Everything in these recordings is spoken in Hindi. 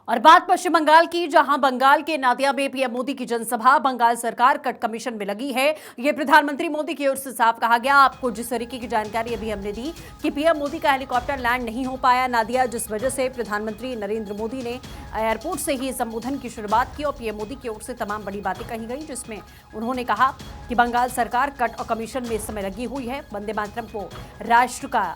और बात पश्चिम बंगाल की, जहां बंगाल के नादिया में पीएम मोदी की जनसभा बंगाल सरकार कट कमीशन में लगी है। ये प्रधानमंत्री मोदी की ओर से साफ कहा गया। आपको जिस तरीके की जानकारी अभी हमने दी कि पीएम मोदी का हेलीकॉप्टर लैंड नहीं हो पाया नादिया, जिस वजह से प्रधानमंत्री नरेंद्र मोदी ने एयरपोर्ट से ही संबोधन की शुरुआत की और पीएम मोदी की ओर से तमाम बड़ी बातें कही गई, जिसमें उन्होंने कहा कि बंगाल सरकार कट और कमीशन में इस समय लगी हुई है। वंदे मातरम को राष्ट्र का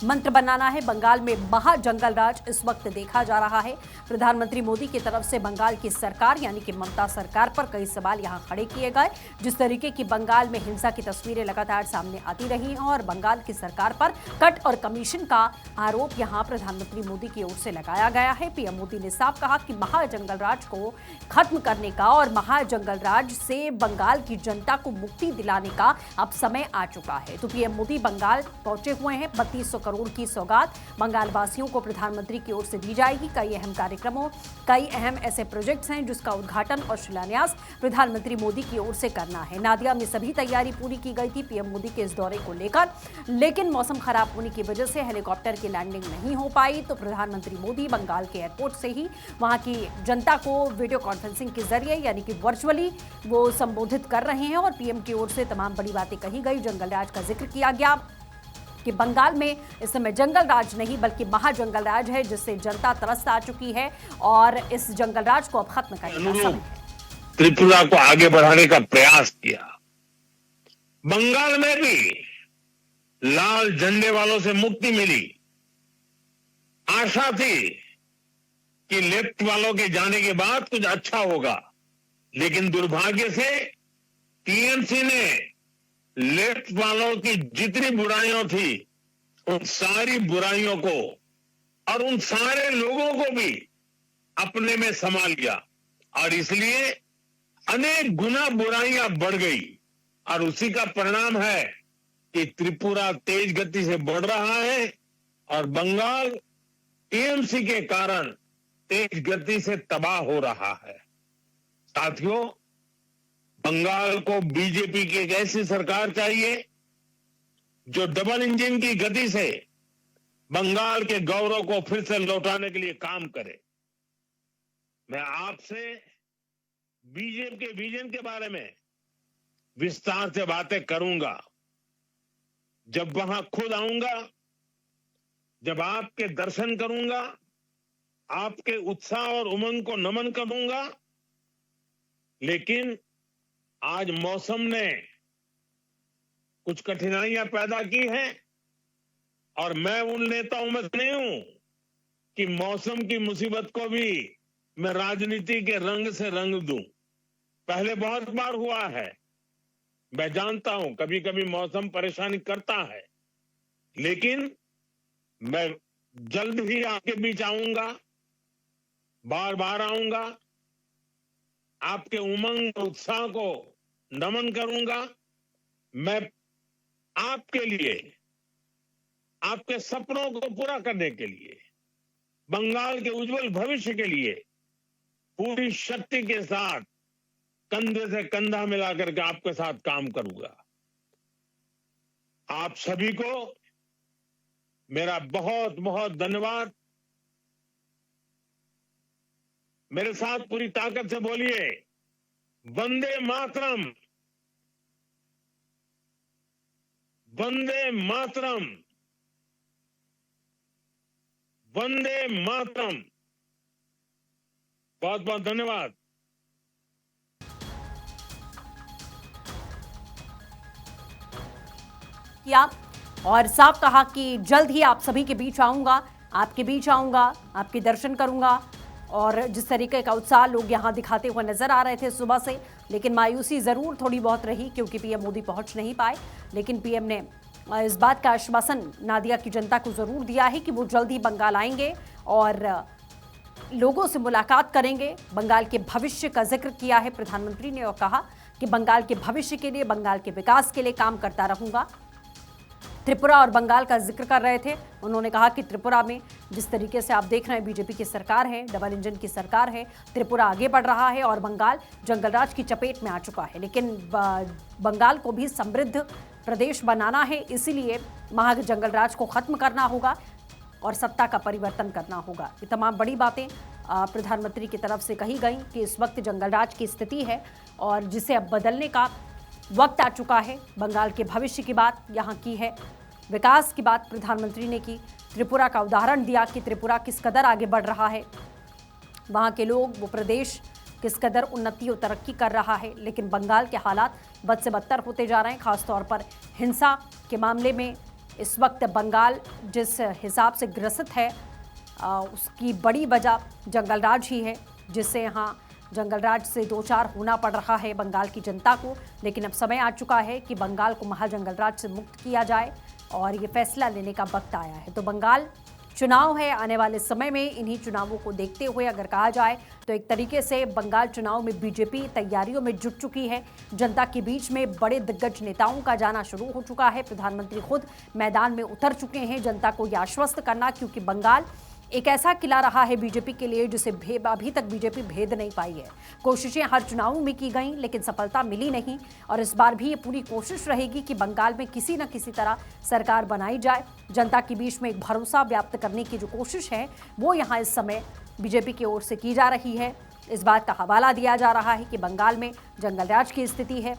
मंत्र बनाना है। बंगाल में महाजंगल राज इस वक्त देखा जा रहा है। प्रधानमंत्री मोदी की तरफ से बंगाल की सरकार यानी कि ममता सरकार पर कई सवाल यहां खड़े किए गए। जिस तरीके की बंगाल में हिंसा की तस्वीरें लगातार सामने आती रही हैं और बंगाल की सरकार पर कट और कमीशन का आरोप यहां प्रधानमंत्री मोदी की ओर से लगाया गया है। पीएम मोदी ने साफ कहा कि महाजंगल राज को खत्म करने का और महाजंगल राज से बंगाल की जनता को मुक्ति दिलाने का अब समय आ चुका है। तो पीएम मोदी बंगाल पहुंचे हुए हैं। 3200 करोड़ की सौगात बंगाल वासियों को प्रधानमंत्री की ओर से दी जाएगी। कई अहम ऐसे प्रोजेक्ट्स हैं जिसका उद्घाटन और शिलान्यास प्रधानमंत्री मोदी की ओर से करना है। नादिया में सभी तैयारी पूरी की गई थी पीएम मोदी के इस दौरे को लेकर, लेकिन मौसम खराब होने की वजह से हेलीकॉप्टर की लैंडिंग नहीं हो पाई। तो प्रधानमंत्री मोदी बंगाल के एयरपोर्ट से ही वहां की जनता को वीडियो कॉन्फ्रेंसिंग के जरिए यानी कि वर्चुअली वो संबोधित कर रहे हैं और पीएम की ओर से तमाम बड़ी बातें कही गई। जंगल राज का जिक्र किया गया कि बंगाल में इस समय जंगल राज नहीं बल्कि महाजंगल राज है, जिससे जनता त्रस्त आ चुकी है और इस जंगल राज को अब खत्म करने का समय है। त्रिपुरा को आगे बढ़ाने का प्रयास किया। बंगाल में भी लाल झंडे वालों से मुक्ति मिली। आशा थी कि लेफ्ट वालों के जाने के बाद कुछ अच्छा होगा, लेकिन दुर्भाग्य से टीएमसी ने लेफ्ट वालों की जितनी बुराइयां थी उन सारी बुराइयों को और उन सारे लोगों को भी अपने में समा लिया और इसलिए अनेक गुना बुराइयां बढ़ गई और उसी का परिणाम है कि त्रिपुरा तेज गति से बढ़ रहा है और बंगाल टीएमसी के कारण तेज गति से तबाह हो रहा है। साथियों, बंगाल को बीजेपी की एक ऐसी सरकार चाहिए जो डबल इंजन की गति से बंगाल के गौरव को फिर से लौटाने के लिए काम करे। मैं आपसे बीजेपी के विजन के बारे में विस्तार से बातें करूंगा जब वहां खुद आऊंगा, जब आपके दर्शन करूंगा, आपके उत्साह और उमंग को नमन करूंगा। लेकिन आज मौसम ने कुछ कठिनाइयां पैदा की हैं और मैं उन नेताओं में नहीं हूं कि मौसम की मुसीबत को भी मैं राजनीति के रंग से रंग दूं। पहले बहुत बार हुआ है, मैं जानता हूं कभी कभी मौसम परेशानी करता है, लेकिन मैं जल्द ही आपके बीच आऊंगा, बार बार आऊंगा, आपके उमंग उत्साह को नमन करूंगा। मैं आपके लिए, आपके सपनों को पूरा करने के लिए, बंगाल के उज्जवल भविष्य के लिए पूरी शक्ति के साथ कंधे से कंधा मिलाकर के आपके साथ काम करूंगा। आप सभी को मेरा बहुत बहुत धन्यवाद। मेरे साथ पूरी ताकत से बोलिए, वंदे मातरम, वंदे मातरम, वंदे मातरम। बहुत बहुत धन्यवाद। किया और साफ कहा कि जल्द ही आप सभी के बीच आऊंगा, आपके बीच आऊंगा, आपके दर्शन करूंगा। और जिस तरीके का उत्साह लोग यहां दिखाते हुए नजर आ रहे थे सुबह से, लेकिन मायूसी जरूर थोड़ी बहुत रही क्योंकि पीएम मोदी पहुंच नहीं पाए। लेकिन पीएम ने इस बात का आश्वासन नादिया की जनता को जरूर दिया है कि वो जल्द ही बंगाल आएंगे और लोगों से मुलाकात करेंगे। बंगाल के भविष्य का जिक्र किया है प्रधानमंत्री ने और कहा कि बंगाल के भविष्य के लिए, बंगाल के विकास के लिए काम करता रहूंगा। त्रिपुरा और बंगाल का जिक्र कर रहे थे। उन्होंने कहा कि त्रिपुरा में जिस तरीके से आप देख रहे हैं बीजेपी की सरकार है, डबल इंजन की सरकार है, त्रिपुरा आगे बढ़ रहा है और बंगाल जंगलराज की चपेट में आ चुका है। लेकिन बंगाल को भी समृद्ध प्रदेश बनाना है, इसीलिए महाजंगलराज को खत्म करना होगा। और सत्ता का परिवर्तन करना होगा। ये तमाम बड़ी बातें प्रधानमंत्री की तरफ से कही गई कि इस वक्त जंगलराज की स्थिति है और जिसे अब बदलने का वक्त आ चुका है। बंगाल के भविष्य की बात यहाँ की है, विकास की बात प्रधानमंत्री ने की, त्रिपुरा का उदाहरण दिया कि त्रिपुरा किस कदर आगे बढ़ रहा है, वहाँ के लोग, वो प्रदेश किस कदर उन्नति और तरक्की कर रहा है। लेकिन बंगाल के हालात बद से बदतर होते जा रहे हैं, खासतौर पर हिंसा के मामले में इस वक्त बंगाल जिस हिसाब से ग्रसित है उसकी बड़ी वजह जंगलराज ही है, जिससे यहाँ जंगलराज से दो चार होना पड़ रहा है बंगाल की जनता को। लेकिन अब समय आ चुका है कि बंगाल को महाजंगलराज से मुक्त किया जाए और ये फैसला लेने का वक्त आया है। तो बंगाल चुनाव है, आने वाले समय में इन्हीं चुनावों को देखते हुए अगर कहा जाए तो एक तरीके से बंगाल चुनाव में बीजेपी तैयारियों में जुट चुकी है। जनता के बीच में बड़े दिग्गज नेताओं का जाना शुरू हो चुका है। प्रधानमंत्री खुद मैदान में उतर चुके हैं जनता को यह आश्वस्त करना, क्योंकि बंगाल एक ऐसा किला रहा है बीजेपी के लिए जिसे अभी तक बीजेपी भेद नहीं पाई है। कोशिशें हर चुनावों में की गई लेकिन सफलता मिली नहीं, और इस बार भी ये पूरी कोशिश रहेगी कि बंगाल में किसी न किसी तरह सरकार बनाई जाए। जनता के बीच में एक भरोसा व्याप्त करने की जो कोशिश है वो यहाँ इस समय बीजेपी की ओर से की जा रही है। इस बात का हवाला दिया जा रहा है कि बंगाल में जंगलराज की स्थिति है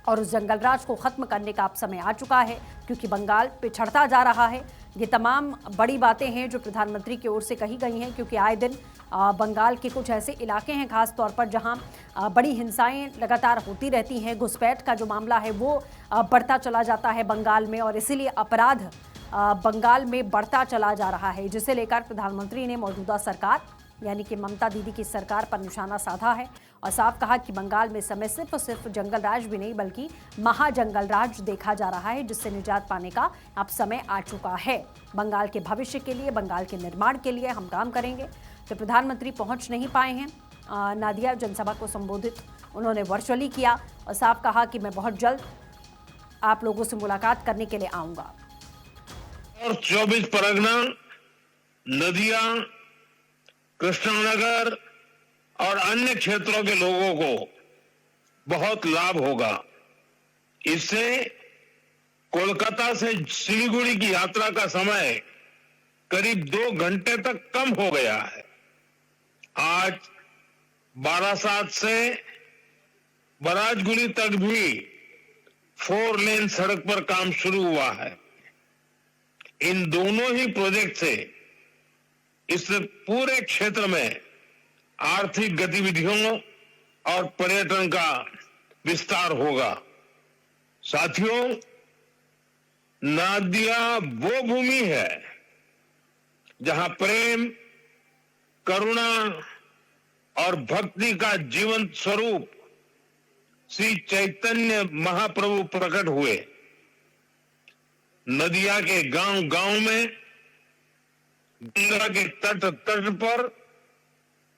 और उस जंगलराज को खत्म करने का अब समय आ चुका है, क्योंकि बंगाल पिछड़ता जा रहा है। ये तमाम बड़ी बातें हैं जो प्रधानमंत्री की ओर से कही गई हैं, क्योंकि आए दिन बंगाल के कुछ ऐसे इलाके हैं खास तौर पर जहां बड़ी हिंसाएं लगातार होती रहती हैं। घुसपैठ का जो मामला है वो बढ़ता चला जाता है बंगाल में, और इसीलिए अपराध बंगाल में बढ़ता चला जा रहा है, जिसे लेकर प्रधानमंत्री ने मौजूदा सरकार यानी कि ममता दीदी की सरकार पर निशाना साधा है और साफ कहा कि बंगाल में समय सिर्फ और सिर्फ जंगलराज भी नहीं बल्कि महाजंगलराज देखा जा रहा है, जिससे निजात पाने का अब समय आ चुका है। बंगाल के भविष्य के लिए, बंगाल के निर्माण के लिए हम काम करेंगे। तो प्रधानमंत्री पहुंच नहीं पाए हैं नादिया जनसभा को संबोधित उन्होंने वर्चुअली किया और साफ कहा कि मैं बहुत जल्द आप लोगों से मुलाकात करने के लिए आऊंगा। और 24 परगना, नदिया, कृष्णानगर और अन्य क्षेत्रों के लोगों को बहुत लाभ होगा। इससे कोलकाता से सिलीगुड़ी की यात्रा का समय करीब 2 घंटे तक कम हो गया है। आज बारासात से बराजगुली तक भी 4 लेन सड़क पर काम शुरू हुआ है। इन दोनों ही प्रोजेक्ट से इस पूरे क्षेत्र में आर्थिक गतिविधियों और पर्यटन का विस्तार होगा। साथियों, नादिया वो भूमि है जहां प्रेम, करुणा और भक्ति का जीवंत स्वरूप श्री चैतन्य महाप्रभु प्रकट हुए। नदिया के गांव-गांव में, गंगा के तट पर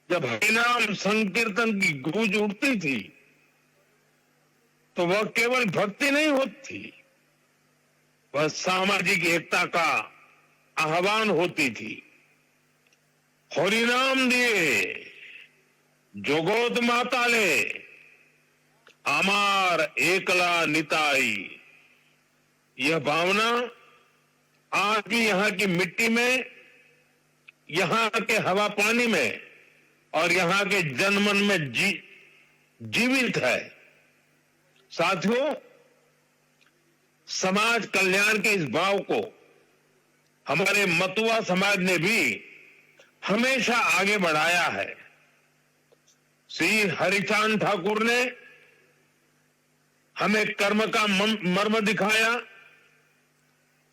जब हरिनाम संकीर्तन की गूंज उठती थी तो वह केवल भक्ति नहीं होती, वह सामाजिक एकता का आह्वान होती थी। हरिनाम दिए जोगोद माताले, आमार एकला निताई, यह भावना आज भी यहाँ की मिट्टी में, यहाँ के हवा पानी में और यहाँ के जनमन में जीवित है। साथियों, समाज कल्याण के इस भाव को हमारे मतुआ समाज ने भी हमेशा आगे बढ़ाया है। श्री हरिचांद ठाकुर ने हमें कर्म का मर्म दिखाया,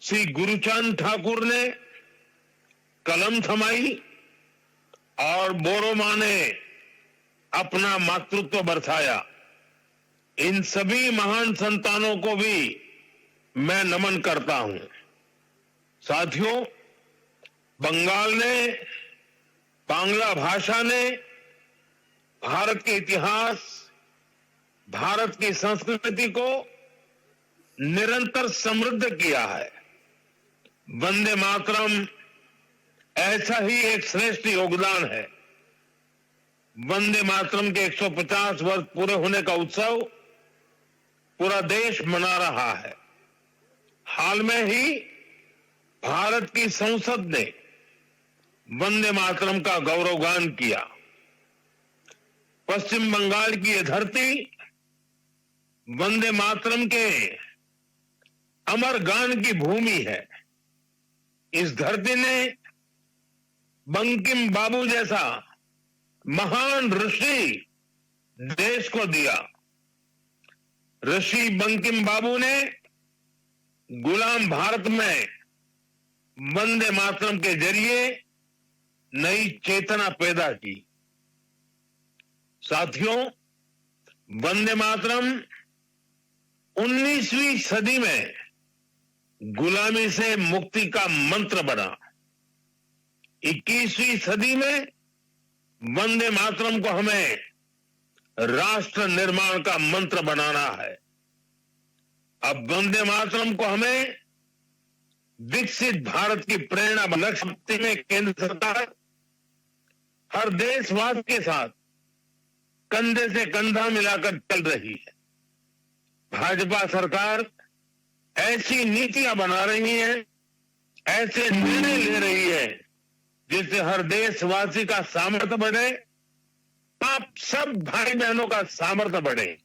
श्री गुरुचांद ठाकुर ने कलम थमाई और बोरोमा ने अपना मातृत्व बरसाया। इन सभी महान संतानों को भी मैं नमन करता हूं। साथियों, बंगाल ने, बांग्ला भाषा ने भारत के इतिहास, भारत की संस्कृति को निरंतर समृद्ध किया है। वंदे मातरम ऐसा ही एक श्रेष्ठ योगदान है। वंदे मातरम के 150 वर्ष पूरे होने का उत्सव पूरा देश मना रहा है। हाल में ही भारत की संसद ने वंदे मातरम का गौरवगान किया। पश्चिम बंगाल की यह धरती वंदे मातरम के अमर गान की भूमि है। इस धरती ने बंकिम बाबू जैसा महान ऋषि देश को दिया। ऋषि बंकिम बाबू ने गुलाम भारत में वंदे मातरम के जरिए नई चेतना पैदा की। साथियों, वंदे मातरम 19वीं सदी में गुलामी से मुक्ति का मंत्र बना। 21वीं सदी में वंदे मातरम को हमें राष्ट्र निर्माण का मंत्र बनाना है। अब वंदे मातरम को हमें विकसित भारत की प्रेरणा लक्ष्य में केंद्र सरकार हर देशवासी के साथ कंधे से कंधा मिलाकर चल रही है। भाजपा सरकार ऐसी नीतियां बना रही है, ऐसे निर्णय ले रही है जिससे हर देशवासी का सामर्थ्य बढ़े, आप सब भाई बहनों का सामर्थ्य बढ़े।